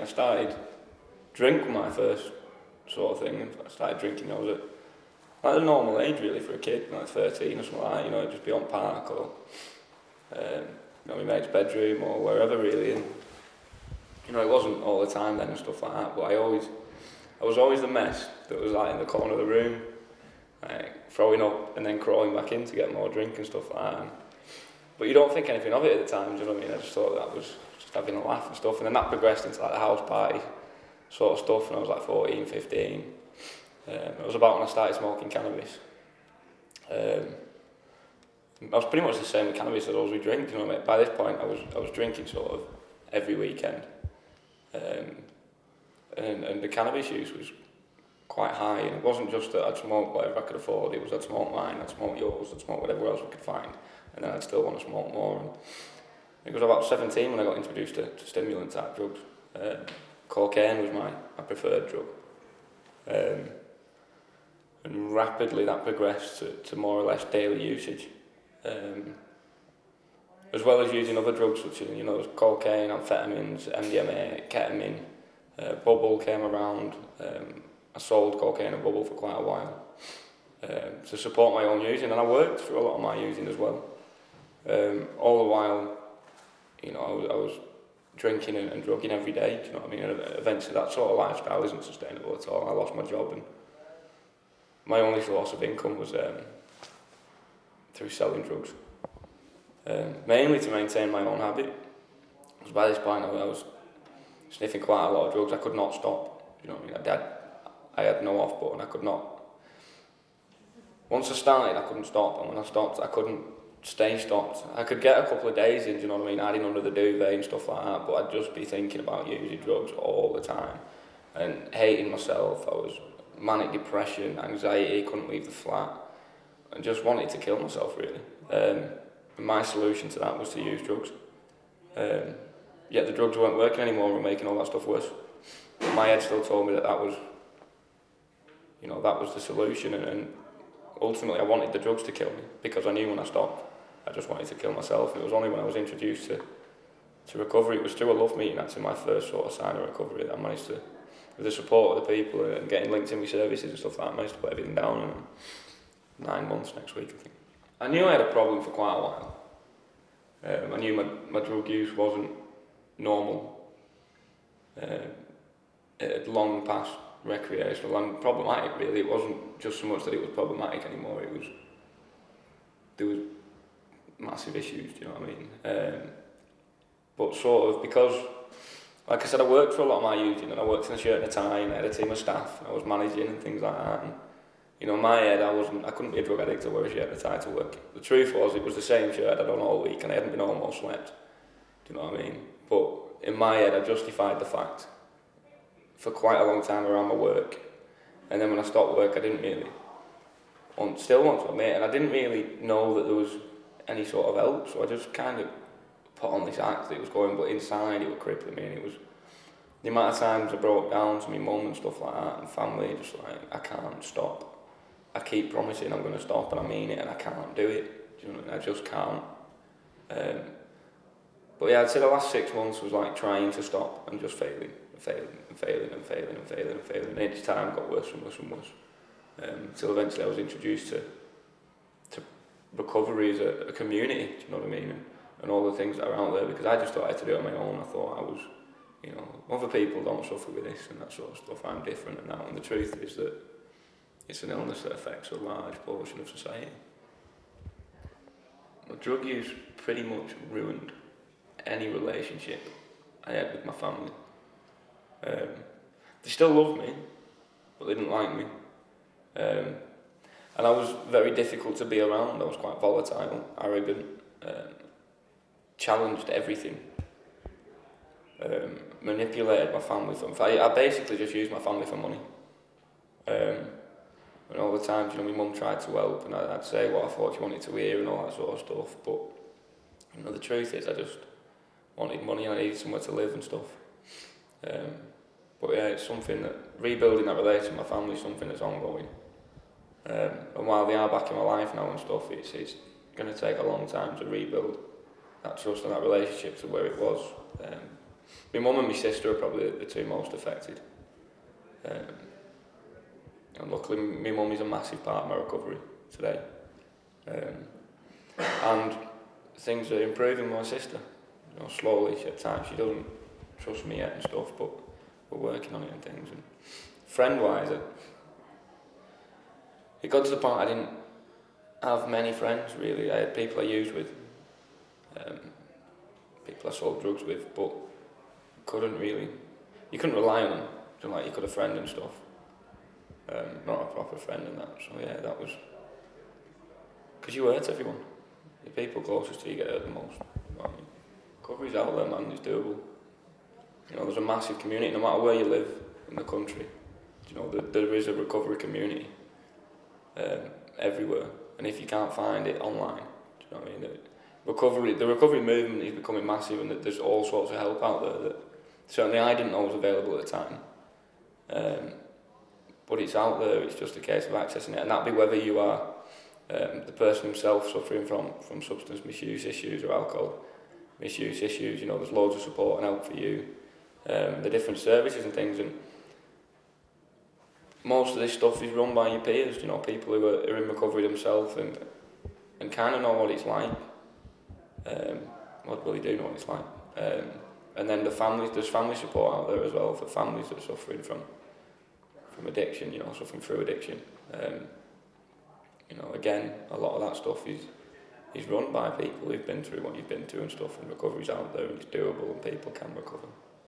I started drink my first sort of thing. I started drinking, I was at a normal age really for a kid, like 13 or something like that, you know, just be on park or, you know, my mate's bedroom or wherever really, and, you know, it wasn't all the time then and stuff like that, but I was always the mess that was like in the corner of the room, like, throwing up and then crawling back in to get more drink and stuff like that. But you don't think anything of it at the time, do you know what I mean? I just thought that was just having a laugh and stuff, and then that progressed into like the house party sort of stuff when I was like 14, 15. It was about when I started smoking cannabis. I was pretty much the same with cannabis as I was with drink, you know what I mean? By this point I was drinking sort of every weekend. And the cannabis use was quite high, and it wasn't just that I'd smoke whatever I could afford, it was I'd smoke mine, I'd smoke yours, I'd smoke whatever else we could find, and then I'd still want to smoke more. And it was about 17 when I got introduced to stimulant type drugs. Cocaine was my preferred drug. And rapidly that progressed to more or less daily usage. As well as using other drugs such as, you know, cocaine, amphetamines, MDMA, ketamine. Bubble came around. I sold cocaine and bubble for quite a while to support my own using, and I worked through a lot of my using as well. All the while, you know, I was drinking and drugging every day, do you know what I mean? And eventually that sort of lifestyle isn't sustainable at all. I lost my job, and my only source of income was through selling drugs. Mainly to maintain my own habit, because by this point I was sniffing quite a lot of drugs. I could not stop, you know what I mean? I had no off button, I could not. Once I started, I couldn't stop, and when I stopped, I couldn't stay stopped. I could get a couple of days in, do you know what I mean, hiding under the duvet and stuff like that, but I'd just be thinking about using drugs all the time, and hating myself. I was manic depression, anxiety, couldn't leave the flat, and just wanted to kill myself really. And my solution to that was to use drugs. Yet the drugs weren't working anymore and were making all that stuff worse. But my head still told me that was, you know, that was the solution, and ultimately I wanted the drugs to kill me, because I knew when I stopped, I just wanted to kill myself. And it was only when I was introduced to recovery, it was through a love meeting, actually my first sort of sign of recovery, that I managed to, with the support of the people and getting linked in with services and stuff like that, I managed to put everything down in 9 months next week, I think. I knew I had a problem for quite a while. I knew my drug use wasn't normal. It had long past recreational and problematic really. It wasn't just so much that it was problematic anymore, there was massive issues, do you know what I mean? But sort of, because, like I said, I worked for a lot of my using, and I worked in a shirt and a tie, and I had a team of staff, and I was managing and things like that. And, you know, in my head, I couldn't be a drug addict to wear a shirt and a tie to work. The truth was, it was the same shirt I'd on all week, and I hadn't been home or slept. Do you know what I mean? But in my head, I justified the fact for quite a long time around my work. And then when I stopped work, I didn't really still want to admit it, and I didn't really know that there was any sort of help, so I just kind of put on this act that it was going, but inside it was crippling me, and it was the amount of times I broke down to my mum and stuff like that, and family, just like, I can't stop. I keep promising I'm going to stop, and I mean it, and I can't do it. Do you know what I mean? I just can't. But yeah, I'd say the last 6 months was like trying to stop and just failing. And each time got worse and worse and worse. Until eventually I was introduced to recovery as a community, do you know what I mean? And all the things that are out there, because I just thought I had to do it on my own. I thought I was, you know, other people don't suffer with this and that sort of stuff. I'm different and that. And the truth is that it's an illness that affects a large portion of society. Drug use pretty much ruined any relationship I had with my family. They still loved me, but they didn't like me. And I was very difficult to be around. I was quite volatile, arrogant, challenged everything, manipulated my family. I basically just used my family for money. And all the times, you know, my mum tried to help, and I'd say what I thought she wanted to hear and all that sort of stuff. But, you know, the truth is I just wanted money and I needed somewhere to live and stuff. But yeah, it's something that, rebuilding that relationship with my family is something that's ongoing. And while they are back in my life now and stuff, it's going to take a long time to rebuild that trust and that relationship to where it was. My mum and my sister are probably the two most affected. And luckily, my mum is a massive part of my recovery today. And things are improving with my sister. You know, slowly at times. She doesn't trust me yet and stuff, but we're working on it and things. And friend-wise, it got to the point I didn't have many friends really. I had people I used with, people I sold drugs with, but you couldn't rely on them. So like you could have a friend and stuff. Not a proper friend and that. So yeah, that was, because you hurt everyone. The people closest to you get hurt the most. I mean, recovery's out there, man. It's doable. You know, there's a massive community, no matter where you live in the country. You know, there is a recovery community everywhere. And if you can't find it online, do you know what I mean? The recovery movement is becoming massive, and there's all sorts of help out there that certainly I didn't know was available at the time. But it's out there. It's just a case of accessing it, and that'd be whether you are the person himself suffering from substance misuse issues or alcohol misuse issues. You know, there's loads of support and help for you. The different services and things, and most of this stuff is run by your peers. You know, people who are in recovery themselves and kind of know what it's like. Well, they do know what it's like. And then there's family support out there as well for families that are suffering from addiction. You know, suffering through addiction. You know, again, a lot of that stuff is run by people who've been through what you've been through and stuff, and recovery's out there and it's doable and people can recover.